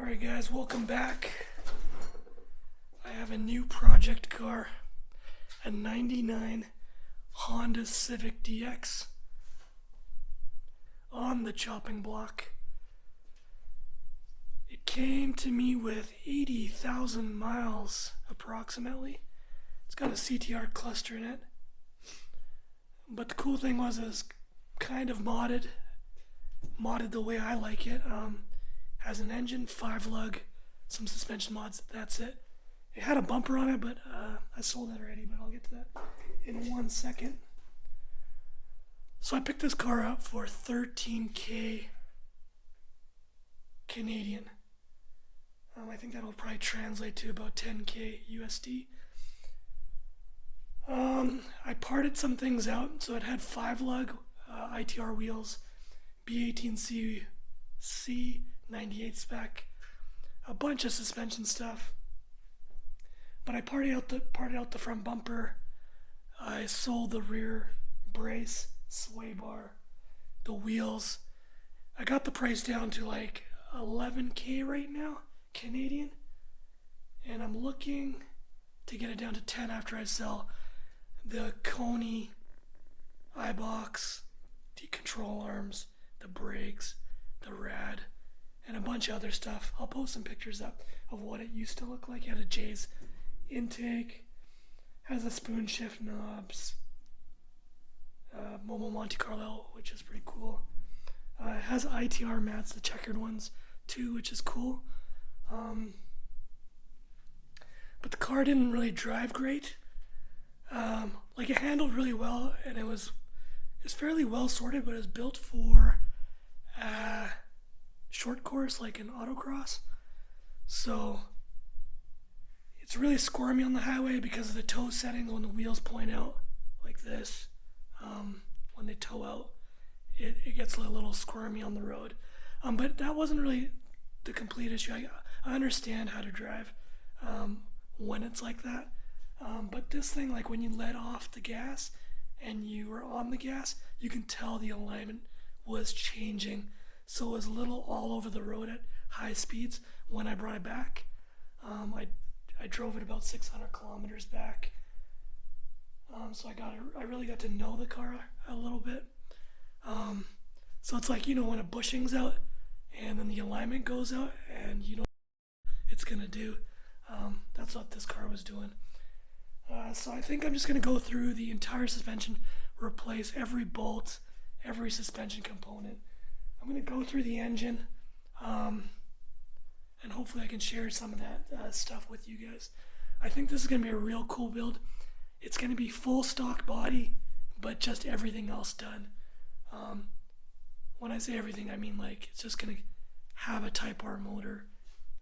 Alright guys, welcome back. I have a new project car, a 99 Honda Civic DX on the chopping block. It came to me with 80,000 miles approximately. It's got a CTR cluster in it. But the cool thing was it was kind of modded the way I like it. Has an engine, 5-lug, some suspension mods, that's it. It had a bumper on it, but I sold that already, but I'll get to that in 1 second. So I picked this car up for 13K Canadian. I think that'll probably translate to about 10K USD. I parted some things out, so it had 5-lug ITR wheels, B18C C98 spec, a bunch of suspension stuff. But I parted out the front bumper. I sold the rear brace, sway bar, the wheels. I got the price down to like 11K right now, Canadian. And I'm looking to get it down to 10 after I sell the Coney iBox, the control arms, the brakes, the rad, and a bunch of other stuff. I'll post some pictures up of what it used to look like. It had a J's intake, has a spoon shift knobs, Momo Monte Carlo, which is pretty cool. It has ITR mats, the checkered ones too, which is cool. But the car didn't really drive great. Like, it handled really well, and it was fairly well sorted, but it was built for short course, like an autocross. So it's really squirmy on the highway because of the toe settings. When the wheels point out like this, when they toe out, it gets a little squirmy on the road. But that wasn't really the complete issue. I understand how to drive when it's like that. But this thing, like when you let off the gas and you were on the gas, you can tell the alignment was changing. So it was a little all over the road at high speeds when I brought it back. I drove it about 600 kilometers back. So I really got to know the car a little bit. So it's like, when a bushing's out and then the alignment goes out and you know what it's gonna do. That's what this car was doing. So I think I'm just gonna go through the entire suspension, replace every bolt, every suspension component. I'm going to go through the engine, and hopefully I can share some of that stuff with you guys. I think this is going to be a real cool build. It's going to be full stock body, but just everything else done. When I say everything, I mean like it's just going to have a Type R motor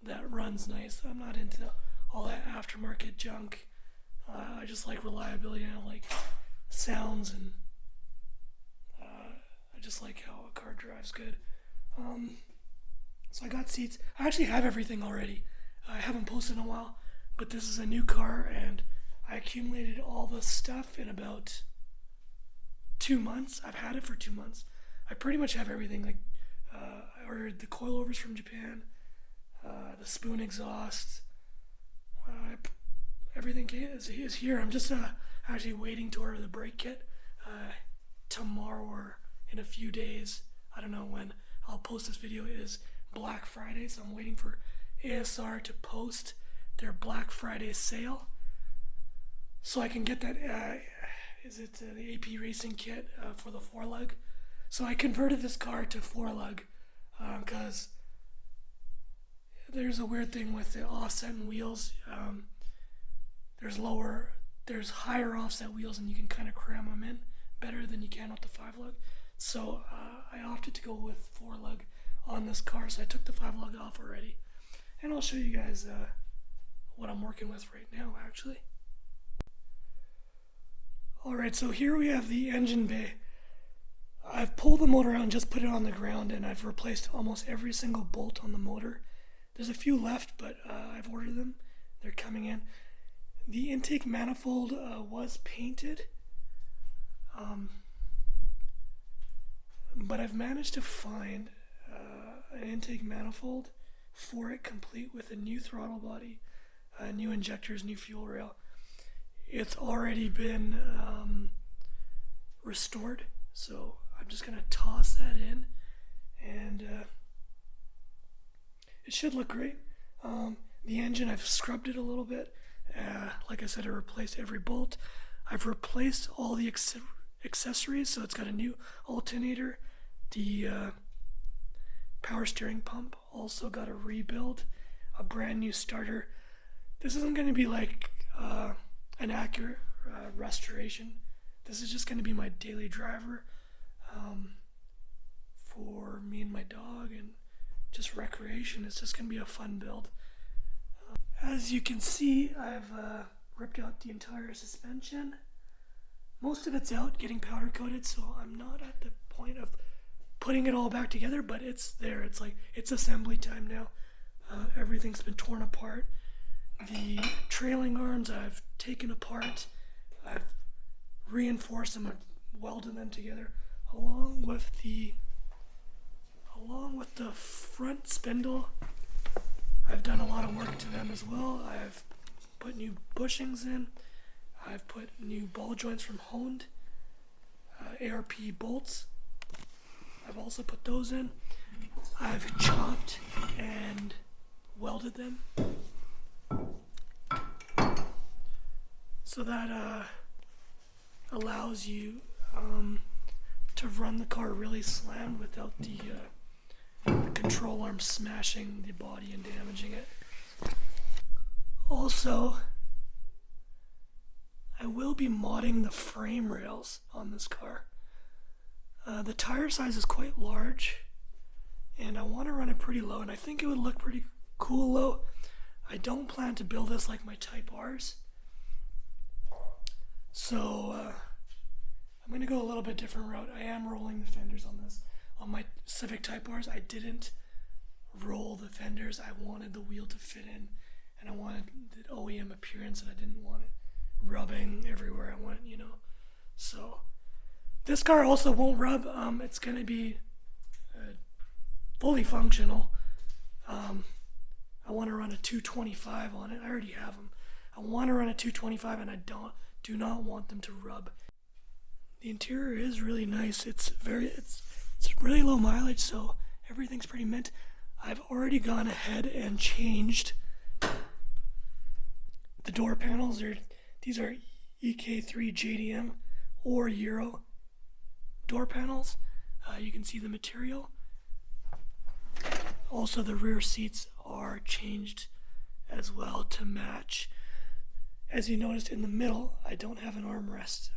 that runs nice. I'm not into all that aftermarket junk. I just like reliability, and I like sounds, and I just like how a car drives good. So I got seats. I actually have everything already. I haven't posted in a while, but this is a new car, and I accumulated all the stuff in about 2 months. I've had it for 2 months. I pretty much have everything. Like, I ordered the coilovers from Japan, the spoon exhaust. Everything is here. I'm just actually waiting to order the brake kit tomorrow or in a few days. I don't know when I'll post this video. It is Black Friday, so I'm waiting for ASR to post their Black Friday sale so I can get that the AP Racing kit for the 4-lug. So I converted this car to 4-lug because there's a weird thing with the offset and wheels. There's higher offset wheels, and you can kind of cram them in better than you can with the 5-lug. So I opted to go with 4-lug on this car, so I took the 5-lug off already. And I'll show you guys what I'm working with right now, actually. Alright, so here we have the engine bay. I've pulled the motor out and just put it on the ground, and I've replaced almost every single bolt on the motor. There's a few left, but I've ordered them. They're coming in. The intake manifold was painted. But I've managed to find an intake manifold for it, complete with a new throttle body, new injectors, new fuel rail. It's already been restored, so I'm just going to toss that in, and it should look great. The engine, I've scrubbed it a little bit. Like I said, I replaced every bolt. I've replaced all the accessories, so it's got a new alternator. The power steering pump also got a rebuild, a brand new starter. This isn't going to be like an accurate restoration. This is just going to be my daily driver for me and my dog, and just recreation. It's just going to be a fun build. As you can see, I've ripped out the entire suspension. Most of it's out, getting powder coated, so I'm not at the point of putting it all back together, but it's there. It's like, it's assembly time now. Everything's been torn apart. The trailing arms I've taken apart. I've reinforced them and welded them together, along with the front spindle. I've done a lot of work to them as well. I've put new bushings in. I've put new ball joints from Honed, ARP bolts. I've also put those in. I've chopped and welded them, so that allows you to run the car really slammed without the control arm smashing the body and damaging it. Also, I will be modding the frame rails on this car. The tire size is quite large, and I want to run it pretty low, and I think it would look pretty cool low. I don't plan to build this like my Type Rs, so I'm going to go a little bit different route. I am rolling the fenders on this. On my Civic Type Rs, I didn't roll the fenders. I wanted the wheel to fit in, and I wanted the OEM appearance, and I didn't want it rubbing everywhere I went, So this car also won't rub. It's going to be fully functional. I want to run a 225 on it. I already have them. I want to run a 225, and I do not want them to rub. The interior is really nice. It's really low mileage, so everything's pretty mint. I've already gone ahead and changed the door panels. These are EK3 JDM or Euro door panels. You can see the material. Also, the rear seats are changed as well to match. As you noticed in the middle, I don't have an armrest.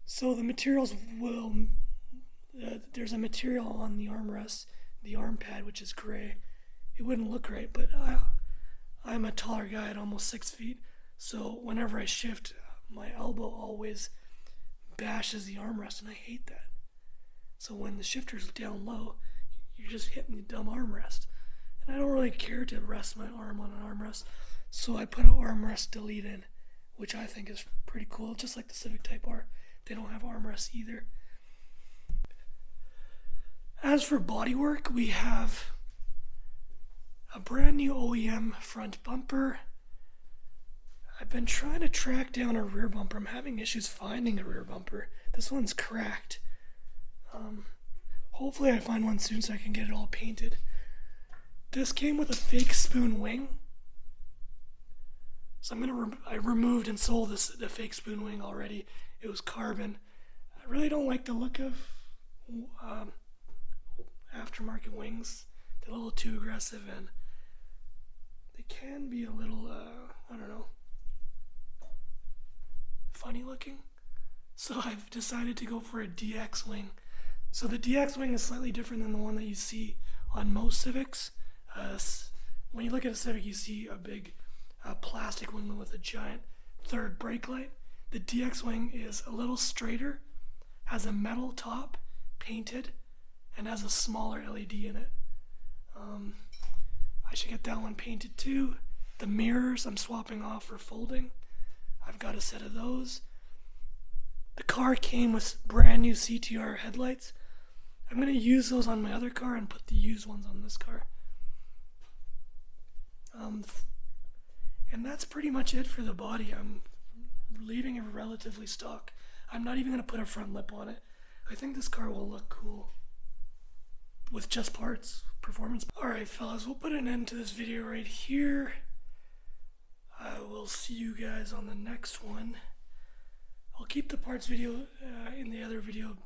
So the materials will, there's a material on the armrest, the arm pad, which is gray. It wouldn't look great, but I'm a taller guy at almost 6 feet, so whenever I shift, my elbow always bashes the armrest, and I hate that. So when the shifter's down low, you're just hitting the dumb armrest. And I don't really care to rest my arm on an armrest, so I put an armrest delete in, which I think is pretty cool, just like the Civic Type R. They don't have armrests either. As for bodywork, we have a brand new OEM front bumper. I've been trying to track down a rear bumper. I'm having issues finding a rear bumper. This one's cracked. Hopefully I find one soon so I can get it all painted. This came with a fake spoon wing. So I removed and sold the fake spoon wing already. It was carbon. I really don't like the look of aftermarket wings. They're a little too aggressive, and they can be a little, funny looking. So I've decided to go for a DX wing. So the DX wing is slightly different than the one that you see on most Civics. When you look at a Civic, you see a big plastic wing with a giant third brake light. The DX wing is a little straighter, has a metal top, painted, and has a smaller LED in it. I should get that one painted too. The mirrors I'm swapping off for folding. I've got a set of those. The car came with brand new CTR headlights. I'm going to use those on my other car and put the used ones on this car. And that's pretty much it for the body. I'm leaving it relatively stock. I'm not even going to put a front lip on it. I think this car will look cool with just parts, performance. Alright fellas, we'll put an end to this video right here. I will see you guys on the next one. I'll keep the parts video in the other video,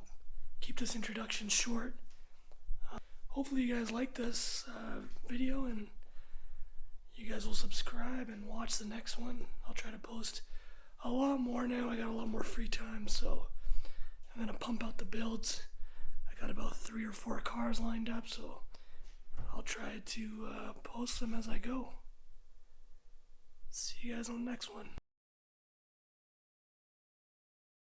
keep this introduction short. Hopefully you guys like this video and you guys will subscribe and watch the next one. I'll try to post a lot more now. I got a lot more free time, so I'm gonna pump out the builds. I got about 3 or 4 cars lined up, so I'll try to post them as I go. See you guys on the next one.